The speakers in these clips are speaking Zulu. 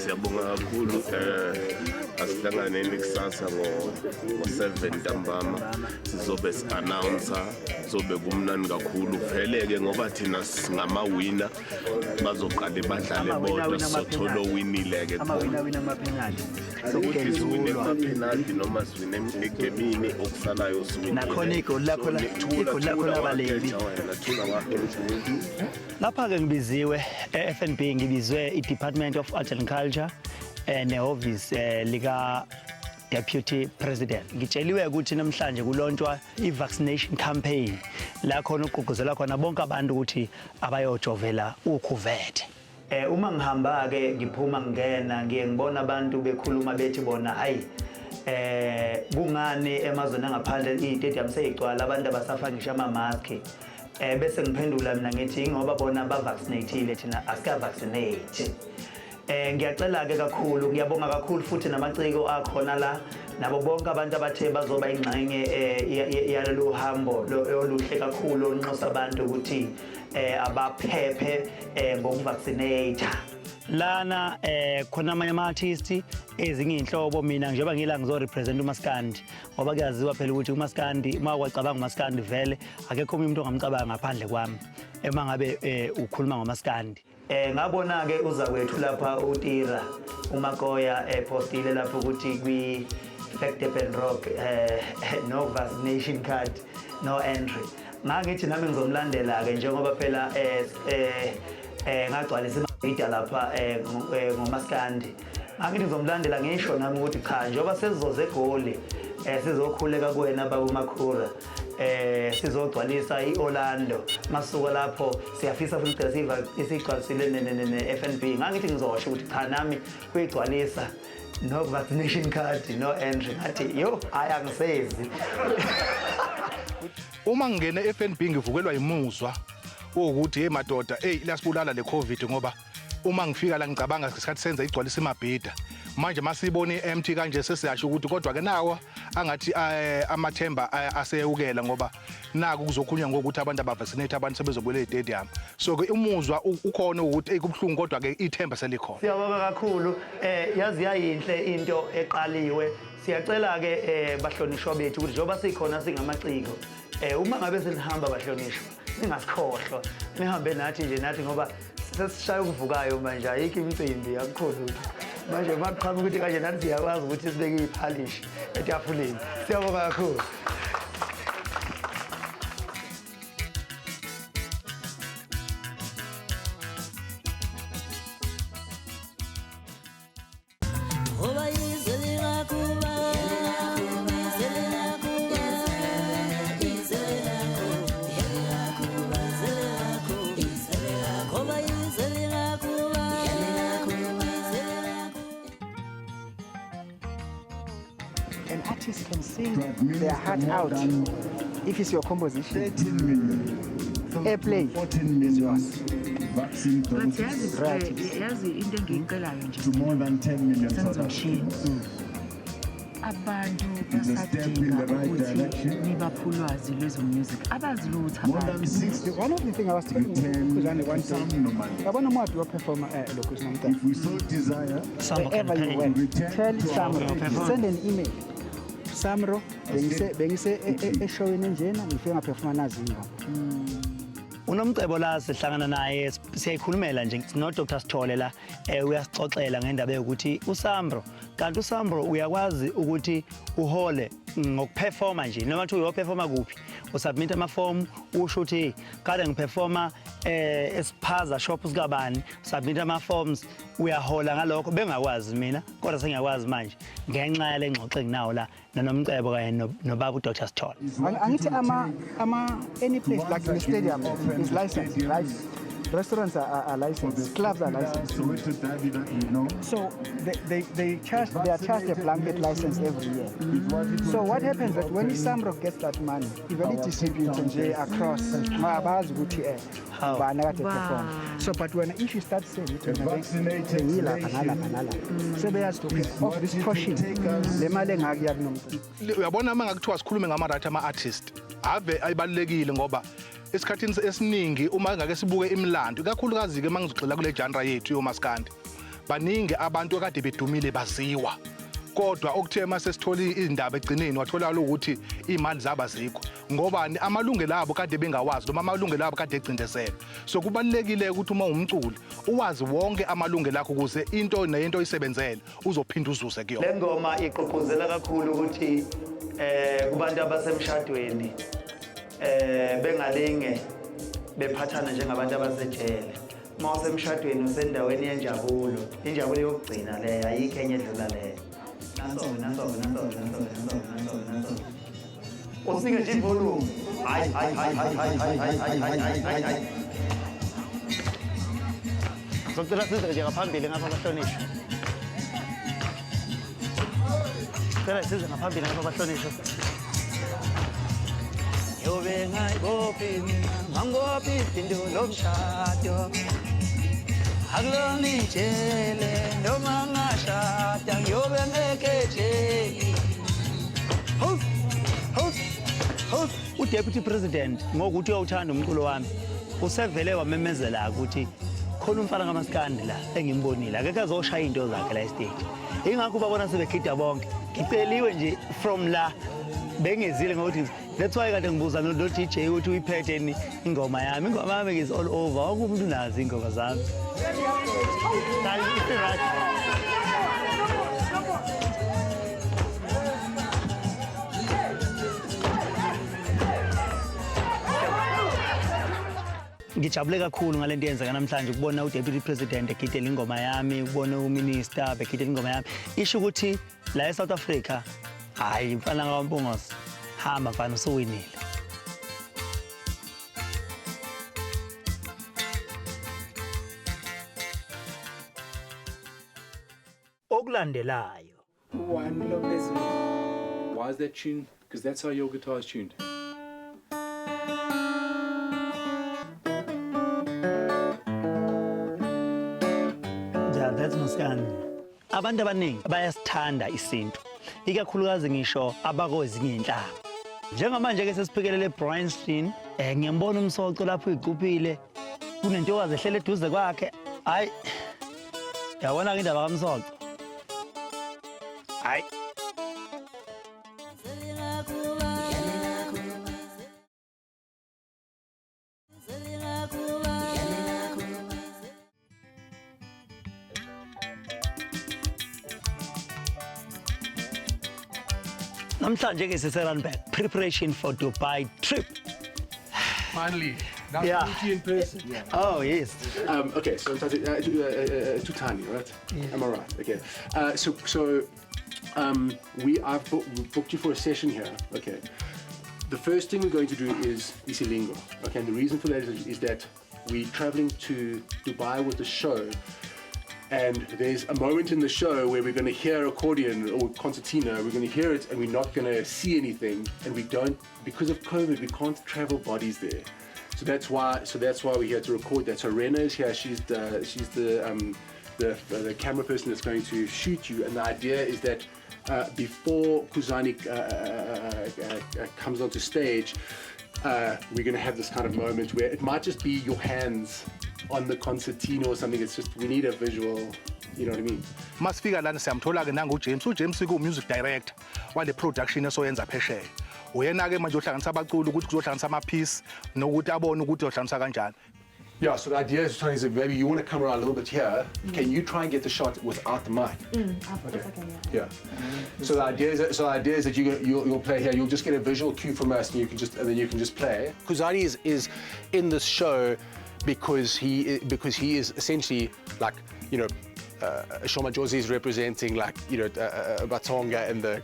Siyabonga kakhulu asihlanganeni kusasa ngo-7 ntambama sizobe si-announcer zobe kumnandi kakhulu veleke ngoba thina singama-winner bazoqale badlale bodwa sizothola owinile-ke ukuthi siwine ama-penalty noma siwine egemini okusalayo siwine nakhona igoli lakho labaleli lapha-ke ngibiziwe e-FNB ngibizwe i-Department of Art and Culture nehhovisi lika Deputy President. Ngitsheliwe ukuthi namhlanje kulontshwa i-vaccination campaign la khona ugqugquzela khona bonke abantu ukuthi abayojovela ukhuvethe. Uma ngihamba ke ngiphuma ngena ngiye ngibona abantu bekhuluma bethi bona hayi kungani emazweni angaphandle i-stadium seyigcwala abantu abasafaka ngisho ama-mask bese ngiphendula mina ngithi ngoba bona ba-vaccinateile thina asika-vaccinate. Ngiyacela ke kakhulu ngiyabonga kakhulu futhi namaciko akhona la nabo bonke abantu abathe bazoba ingxenye yalolu hambo oluhle kakhulu onxusa abantu ukuthi abaphephe ngokuvaccinate. Lana khona amanye ama-artist ezinye inhlobo mina njengoba ngila ngizorepresent uMaskandi ngoba kuyaziwa phela ukuthi uMaskandi uma kwacabanga uMaskandi vele akekho umuntu ongamcabanga ngaphandle kwami ema ngabe ukhuluma ngoMaskandi. Ngabona ke uza kwethu lapha uTira uMakoya postile lapha ukuthi kwi Fleckdep Rock no vaccination card no entry. Ngithi nami ngizomlandela ke njengoba phela ngagcwalisa imabhida lapha ngoMaskandi. Ngithi ngizomlandela ngisho nami ukuthi cha njengoba sesizoze egoli sizokhuleka kuwena baba uMakhura sizogcwalisa iOrlando masuka lapho siyafisa futhi isigcwalisile ne-FNB. Ngithi ngizosho ukuthi cha nami kuyigcwalisa no vaccination card no entry ngathi yo ayangisezi. Uma ngingena e-FNB ngivukelwa imuzwa ukuthi hey madoda lasibulala le COVID ngoba uma ngifika la ngicabanga ngesikhathi senza igcwalisa imabhida manje masibone empty kanje sesiyasho ukuthi kodwa ke nawo angathi amathemba aseyukela ngoba naku kuzokhulunywa ngokuthi abantu abavaccinate abantu sebezobuyela e-stadium. So ke umuzwa ukhona ukuthi kubhlungu kodwa ke ithemba selikhona. Siyabonga kakhulu yazi yayinhle into eqaliwe. Siyacela ke bahlonishwa bethu ukuthi njengoba sikhona singamaciko uma ngabe senihamba bahlonishwa ningasikhohlwa nihambe nathi nje nathi ngoba sesishaya ukuvukayo manje ayikho imicimbi yakukhulu manje maqhamuka ukuthi kanje nathi siyakwazi ukuthi sibeke iphalishi etafuleni. Siyabonga kakhulu. An artist can sing their heart out if it's your composition. Airplay is yours. Vaccine doses to more than 10 million South Africans. It's a step in the right direction. More than 60. One of the things I was telling Khuzani one time, I want to do a performer if we so desire, wherever you went, tell Samro, send an email. Samro, bengise showing enjena ngifika ngaphefuma nazi ingoma. Unomcebo la sihlangana naye siyayikhulumela nje no Dr Sithole la uyasixoxela ngendaba yokuthi uSambro kanti uSambro uyakwazi ukuthi uhole ngokuperforma nje noma uthi uyoperforma kuphi usubmit ama-form usho ukuthi kade ngiperforma esiphaza shop sikabani submit ama-forms uyahola ngalokho bengakwazi mina kodwa sengiyakwazi manje ngenxa yale ngxoxo enginawo la nonomcebo kanye nobaba uDr Sithole. Angithi any place like the stadium is licensed, right? Restaurants are licensed, clubs are licensed. So they are charged a blanket license every year. So what happens that when Samro gets that money, even it distributes across so but when if you start saying it, so they have to pay off this portion. Uyabona mangakuthiwa sikhulume ngama-right ama-artist ave ayibalulekile ngoba esikhathini esiningi uma ngake sibuke imilando ikakhulukazi ke mangizogxila kule genre yethu yoMaskandi baningi abantu akade bedumile baziwa kodwa okuthe mase sitholi indaba egcineni wathola ukuthi imali zaba zikho ngoba amalungelo abo kade bengawazi noma amalungelo abo kade egcindezelwe so kubalekile ukuthi uma umculi uwazi wonke amalungelo akho ukuze into nento isebenzele uzophinda uzuze kuyona le ngoma iqoqozela kakhulu ukuthi kubantu abasemshadweni bengalinge bephathana njengabantu abasejele uma usemshadweni usendaweni yenjabulo injabulo yokugcina le ayikho enye edlula le naso usinge nje volume hayi socela size nje ngaphambili ngapha abahlonishwa cela size ngaphambili ngapha abahlonishwa yobe ngayibophi ngangophi izinto lomshado akulona ijele noma ngashada ngiyobe ngekejeli uDeputy President ngokuthi uyawuthanda umculo wami usevele wamemezela ukuthi khona umfana kaMaskandi la engimbonile akeke azoshaya into zakhe la estage ingakho babona sebegida bonke ngiceliwe nje from la bengezile ngokuthi that's why kade ngibuza no DJ ukuthi uyiphethe ingoma yami is all over wonke umuntu unazi ingoma zami ngijabule kakhulu ngalento yenzeka namhlanje ukubona uDeputy President egidela ingoma yami ukubona uMinister begidela ingoma yami isho ukuthi la eSouth Africa hayi mfana kaMpungose hamba mfana usuwinile okulandelayo Why is that tuned? Because that's how your guitar is tuned. Yeah, that's Maskandi. Abantu abaningi bayasithanda isintu. Ikakhulukazi ngisho abakozinye inhlanga. Njengamanje ke sesiphikelele Bryanston, ngiyambona umsoco lapho iquphile. Kunentokazi ehlele eduze kwakhe. Hayi. Yabona ke indaba kaMsoco. Hayi. Namhlanje ke sise-Randburg, preparation for Dubai trip. Finally, now Yeah. meet you in person. Oh yes. Okay, so Tutani, right? Yeah. Am I right? Okay. I've booked you for a session here. Okay. The first thing we're going to do is Isilingo. Okay, and the reason for that is that we're traveling to Dubai with the show. And there's a moment in the show where we're going to hear accordion or concertina, we're going to hear it and we're not going to see anything, and we don't, because of COVID, we can't travel bodies there. So that's why we're here to record that. So Rena is here, she's the camera person that's going to shoot you, and the idea is that before Khuzani comes onto stage, we're going to have this kind of moment where it might just be your hands on the concertina or something. It's just, we need a visual, you know what I mean? Masifika lana siyamthola ke nangu James. uJames ku music director wale production esoyenza phesheya. Uyena ke manje ohlanganisa abaculi ukuthi kuzohlanganisa ama piece nokuthi abone ukuthi uhlanganisa kanjani. Yeah, so the idea is, Tony, is maybe you want to come around a little bit here. Can you try and get the shot without the mic? Of course I can, yeah. So the idea is that you'll play here. You'll just get a visual cue from us, and you can just play. Khuzani is in this show because he is essentially like, you know, Shoma Josie is representing, like, you know, Batonga and the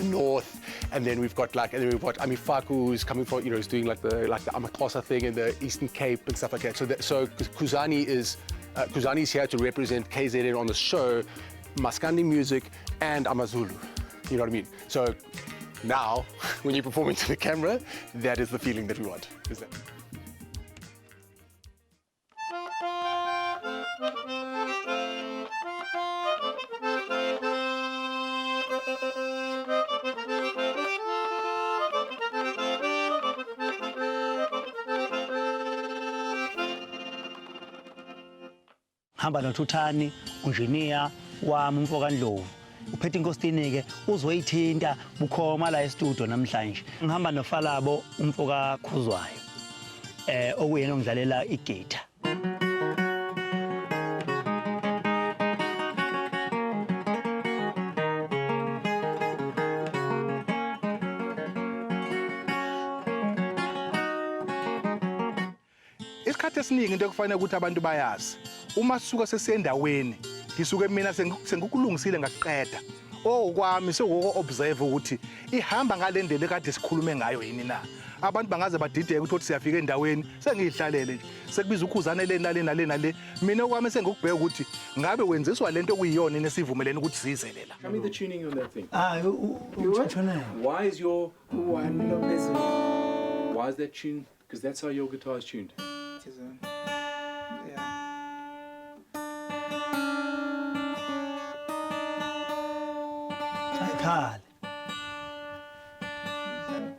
north, and then we've got Amifaku who's coming from, you know, is doing like the Amakosa thing in the Eastern Cape and stuff like that. So Khuzani is here to represent KZN on the show, Maskandi music and Amazulu. You know what I mean? So now, when you perform into the camera, that is the feeling that we want. Is that? ngihamba noThuthani engineer wami umfoka Ndlovu uphethe inkosini ke uzoyithinta bukhoma la e-studio namhlanje ngihamba noFalabo umfoka Khuzwayo okuyena ongidlalela igita. Isikhathi esiningi into ekufanele ukuthi abantu bayazi uma sisuka sesendaweni ngisuke mina sengikulungisile ngakuqeda okwami sekuko-observe ukuthi ihamba ngale ndlela ekade sikhulume ngayo yini na abantu bangaze badideke ukuthi siyafika endaweni sengiyihlalele nje sekubiza ukhuzane le nale mina okwami sengikubheka ukuthi ngabe wenziswa lento okuyiyona nesivumelene ukuthi size lela. Show me the tuning on that thing. Why Why is that tuned? Because that's how your guitar is tuned.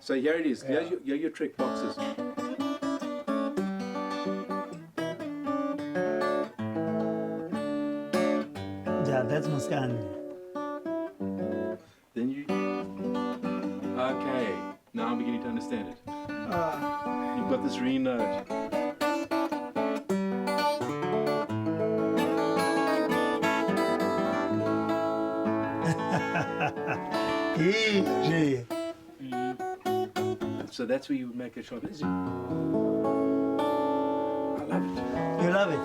So here it is. Here are your trick boxes. Yeah, that's Maskandi. Then you. Okay. Now I'm beginning to understand it. You've got this re note. Easy. So that's where you make a sharp. I love it. You love it?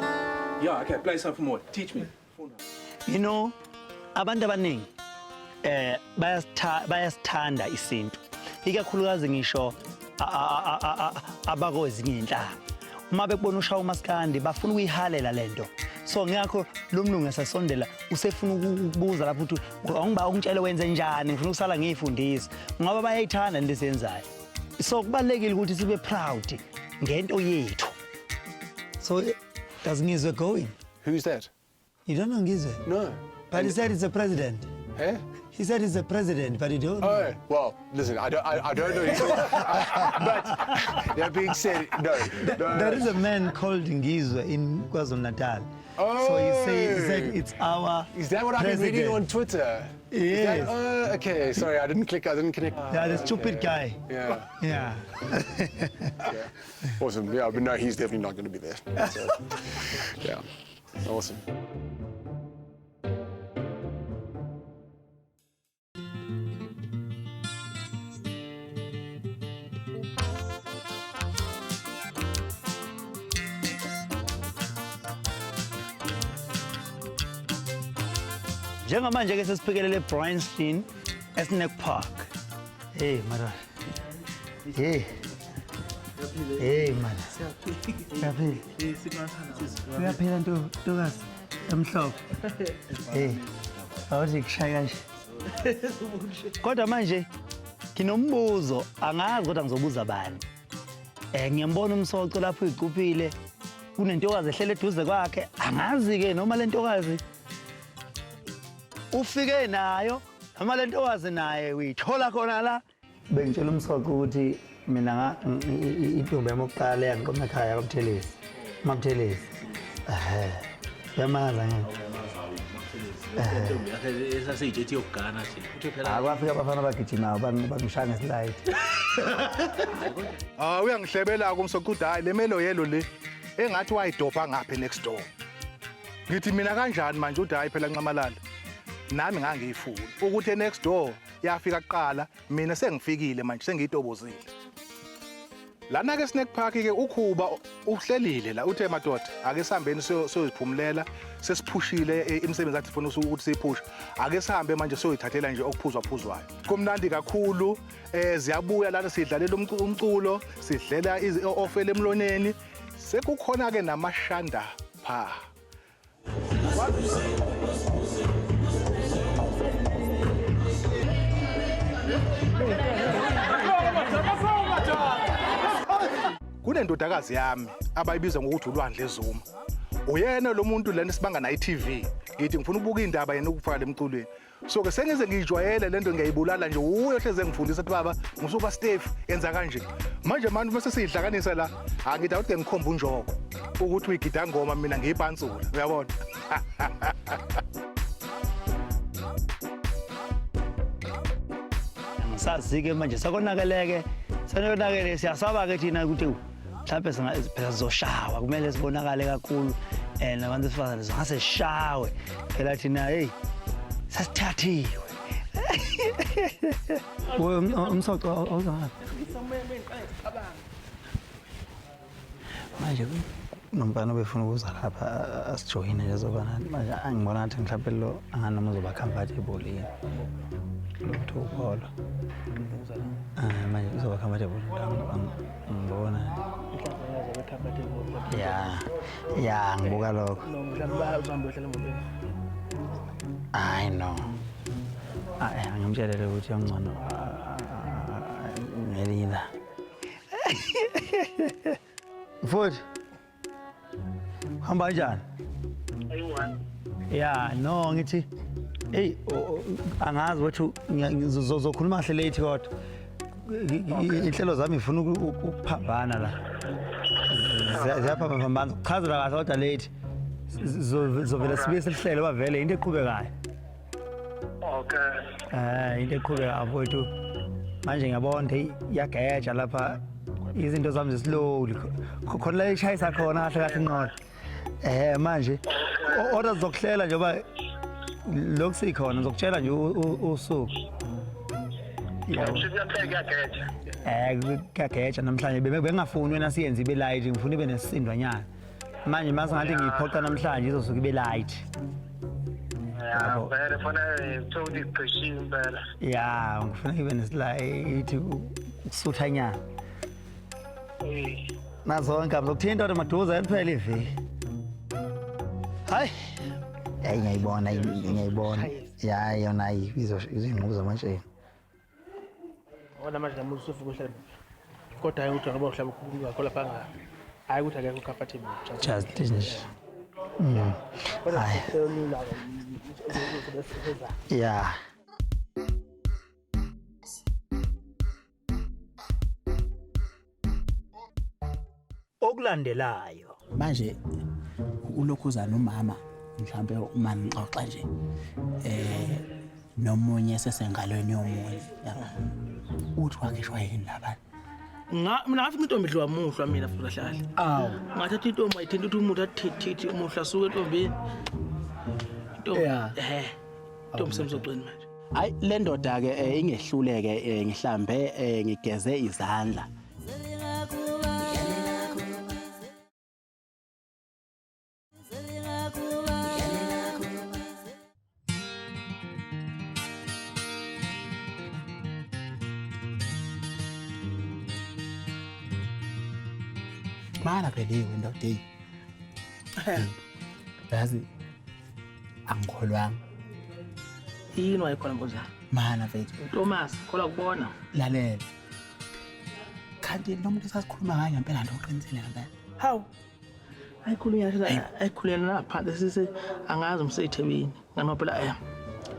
Yeah, okay, play something more. Teach me. You know, abantu abaningi bayasithanda isintu. Ikakhulukazi ngisho abakwezinye inhlanga. Uma bekubona ushaya uMaskandi bafuna ukuyihalela lento. So ngiyakho lo mlungu esasondela usefuna ukubuza lapho ukuthi angiba ungitshele wenze njani ngifuna ukusala ngiyifundisa. Ngoba bayayithanda into esiyenzayo. So kubalekile ukuthi sibe proud ngento yethu. So does Ngizwe going? Who's that? You don't know Ngizwe? No. But he said he's the president. Eh? He said he's the president, but he don't know. Oh, well, listen, I don't know. But that being said, no. There is a man called Ngizwe in KwaZulu-Natal. Oh. So he said it's our Is that what president. I've been reading on Twitter? Yes. Okay, sorry, I didn't connect. Yeah, the stupid guy. Yeah. Yeah. Yeah. Awesome. Yeah, but no, he's definitely not going to be there. So, yeah. Awesome. Njengamanje ke sesiphikelele eBryanston eSnack Park. Hey, mara. Hey. Hey, man. Siyaphila. Siyaphila ntokazi emhlophe. Hey. Awuthi kushaya kanje. Kodwa manje nginombuzo angazi kodwa ngizobuza bani. Ngiyambona umsoco lapho iquphile kunentokazi ehlele eduze kwakhe angazi ke noma lentokazi ufike nayo noma lentokazi naye uyithola khona la bengitshela umsoco ukuthi mina intombi yami oqala yangiqoma ekhaya kaMthelezi yamaza ngeke esaseyithethe yokugana nje kwafika abafana bagijimayo bangishaya ngeslide uyangihlebela kumsoco ukuthi hayi le melo yelo le engathi wayidopha ngapha next door ngithi mina kanjani manje uthi hayi phela nqamalala nami ngangiyifuna ukuthi next door yafika kuqala mina sengifikile manje sengiyitobozile lana ke Snack Park ke ukhuba uhlelile la uthe madoda ake sihambeni soyiphumulela sesiphushile imisebenzi athi sifuna ukuthi siyiphushe ake sihambe manje soyithathela nje okuphuzwayo kumnandi kakhulu ziyabuya lana sidlalela umculo sidlela ofele emloneni sekukhona ke namashanda pha kunendodakazi yami abayibiza ngokuthi uLwandle eZuma uyena lo muntu lana sibanga na iTV ngithi ngifuna ukubuka indaba yena ukufaka lemculweni so ke sengize ngijwayele lento ngiyayibulala nje uyo hleze ngifundisa ukuthi baba ngusuka Steve yenza kanje manje manje bese siyihlanganisa la ngithi awuthi ngikhomba unjoko ukuthi uyigida ngoma mina ngiyipansula uyabona. Sazi-ke manje sakonakeleke sanonakele siyasaba-ke thina ukuthi mhlawumbe phela sizoshawa kumele sibonakale kakhulu nabantu besifazane zingase sishawe phela thina hey sasithathiwe. Umsoco awuzangapi manje nomfana obefuna ukuza lapha asijoyine nje zobana manje angibona ngathi mhlawumbe lo anganoma uzoba comfortable yini lokho ukholwa manje uzoba comfortable ngibona ya ngibuka lokho I know angimtshelele ukuthi yangcono ngelina mfowethu hamba kanjani ya no ngithi hey angazi ukuthi ngizokhuluma kahle late kodwa inhlelo zami ngifuna ukuphambana la ziyaphambana ukuchazela kahle kodwa late zovela sibe sihlelo bavele into eqhubekayo. Okay into eqhubekayo mfowethu manje ngiyabona iyageja lapha izinto zami zislowly khona la ishayisa khona kahle kahle inqola manje order zokuhlela njengoba lokusikhona ngizokutshela nje usuku kuyageja namhlanje bengafuni wena siyenze ibe light ngifuna ibe nesindwanyana manje mase ngathi ngiyiphoqa namhlanje izosuka ibe light vele fona uthole iqhishini impela ya ngifuna ibe neslight ukusuthanyana nazonke ngizokuthinta kodwa maduze kuphela iviki hayi ngiyayibona ya yona izinqubo zamantsheni ona manje namuzi usufuka uhlala kodwa hayi ukuthi ngoba uhlala ukhuluma ngakho lapha nga hayi ukuthi akekho comfortable just nje ya okulandelayo manje ulokhuzana umama mhlambe uma ngixoxa nje nomunye sesengalweni yomunye uthi wakishwa yini labana mina ngathi intombi idliwa muhlwa mina futhi kahle awu ngathi intombi ayithinta ukuthi umuntu athithi umuhla suke entombini intombi semzocweni manje hayi le ndoda ke ingehluleke ngihlambe ngigeze izandla mana pheliwe ndoda hey yazi angikholwanga yini wayikhona mboza mana mfethu Thomas khola kubona lalela kanti lo muntu sasikhuluma ngayo ngempela nto uqinisile ngempela hawu ayikhuluyana lapha sise angazi umseyithebini ngani phela aya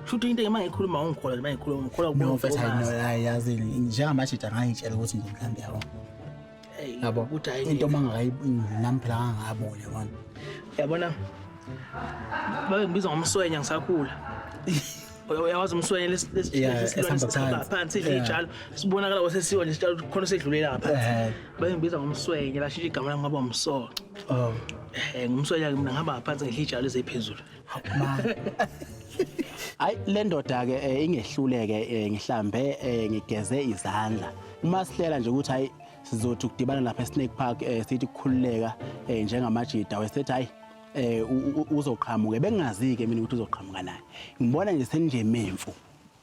futhi into engima ngikhuluma ngikhola nje ngikhuluma ngikhola kubona mfethu ayazi njengamashida ngayitshela ukuthi ngimhlambi yabo yabo ukuthi hayi into mangayinamphela ngangabona yabona yabona babe ngibiza ngomswenya ngisakhula uyawazi umswenya lesihamba phansi lijalo sibonakala kwasesiwa nje sitshalo khona sedlulela ngaphansi babe ngibiza ngomswenya la shisha igama lami ngaba umsoco ngumswenya mina ngihamba ngaphansi ngihijalo eziphezulu hayi le ndoda ke ingehluleke ngihlambe ngigeze izandla uma sihlela nje ukuthi hayi sizothi ukudibana lapha eSnake Park sithi kukhululeka njengamajida wesethi hayi uzoqhamuke bengazi-ke mina ukuthi uzoqhamuka naye ngibona nje senje memfu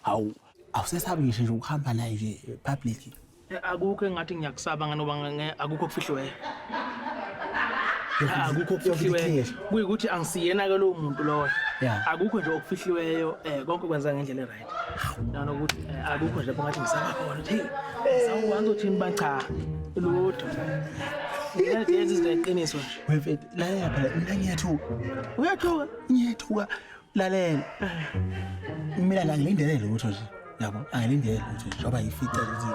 hawu awusesabi ngisho nje ukuhamba naye nje public akukho engathi ngiyakusaba nganoba akukho okufihliweyo akukho okufihliweyo kuyikuthi angisiyena ke lo muntu loyo akukho nje okufihliweyo konke kwenza ngendlela eright nanokuthi akukho nje ngathi ngisaba khona hey sawubanza uthini bacha lutho yenza iziqiniso nje wefethu lalela phela mina ngiyathuka lalela mina la ngilindele lutho nje yabo angilindele lutho njengoba yifica ukuthi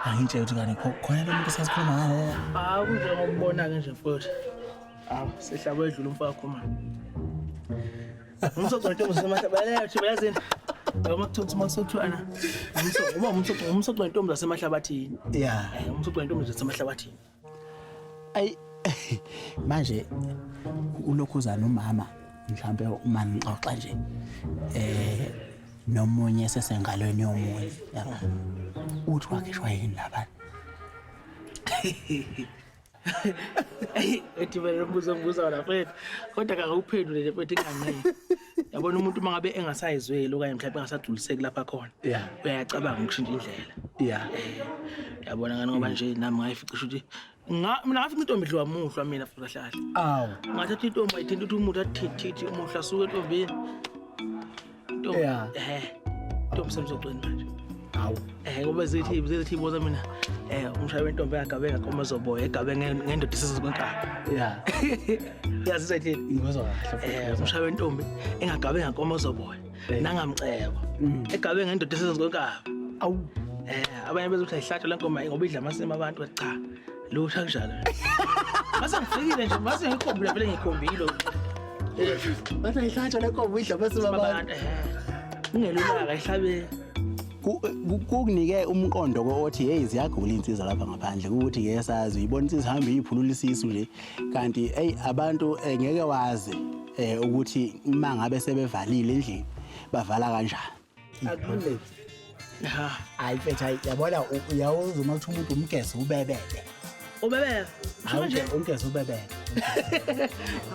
angitshela ukuthi kani khona lo muntu sasikhuluma ngale kunje ngokubona ke nje futhi Awu sehlabo edlula umfakho manje. Umsoco intombi zasemahlabathini thibelazini. Makuthothi makusothwana. Umsoco intombi zasemahlabathini. Yeah. Umsoco intombi zasemahlabathini. Ay manje ulokhuzana umama mhlambe uma ngixoxa nje nomunye sesengalweni yomunye yabo uthi wakhishwa yini labana ethi vele mbuzo wona mfethu kodwa akakuphendule le mfethu ingane yabona umuntu mangabe engasayizweli okanye mhlawumbe engasadluliseki lapha khona uyacabanga ukushintsha indlela yabona ngani ngoba nje nami ngayificisha ukuthi mina ngafica intombi idliwa muhlwa mina futhi hlahla awu ngathatha intombi ayithinta ukuthi umuntu athithi umuhla suke entombini intombi semzocweni manje awu ngoba zithi boza mina umshaye wentombi yagabe ngakoma zoboya egabe ngendoda isizokwenkaba yazi sayithini ngizwa kahle umshaye wentombi engagabe ngakoma zoboya nangamcebo egabe ngendoda isizokwenkaba awu abanye bezothi ayihlatshwa lenkomo ngoba idla amasimo abantu cha lutha kanjalo mase ngifikile nje mase ngikhombile vele ngikhombile mase ayihlatshwa lenkomo idla amasimo abantu ungelulaka ihlabe kukunike umqondo othi hey ziyagula insizwa lapha ngaphandle ukuthi ngeke sazi uyibona insizwa hamba iyiphulula isisu nje kanti hey abantu ngeke wazi ukuthi mangabe sebevalile endlini bavala kanjani akulule hayi mfethu yabona uyawuza uma kuthi umuntu umgeze ubebele umgeze ubebele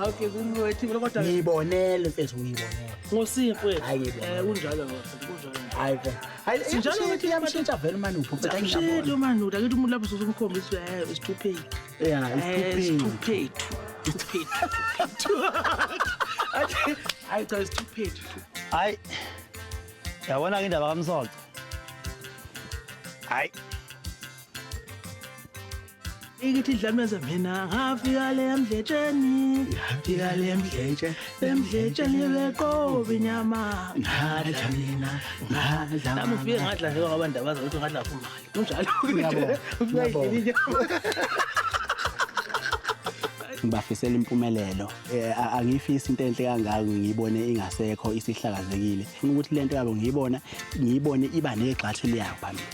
okay kungothi kodwa ngibonele mfethu uyibonele ngosifwe kunjalo hayi sinjalo ukuthi yamshintsha vele manje uphuphetha ngiyabona manje utakithi umuntu lapho sokukhombisa is too paid is too paid I thought it's too paid hayi yabona ke indaba kaMsoco hayi ikithi idlameza mina ngafika le emdletsheni emdletsheni beqobe inyama ngadla mina nami ufike ngadla nje ngabantu abaza ukuthi ngadla kumali kunjalo ngibafisela impumelelo angifisi into enhle kangaka ngiyibone ingasekho isihlakazekile ufuna ukuthi lento yabo ngiyibone iba negxathu liyayo phambili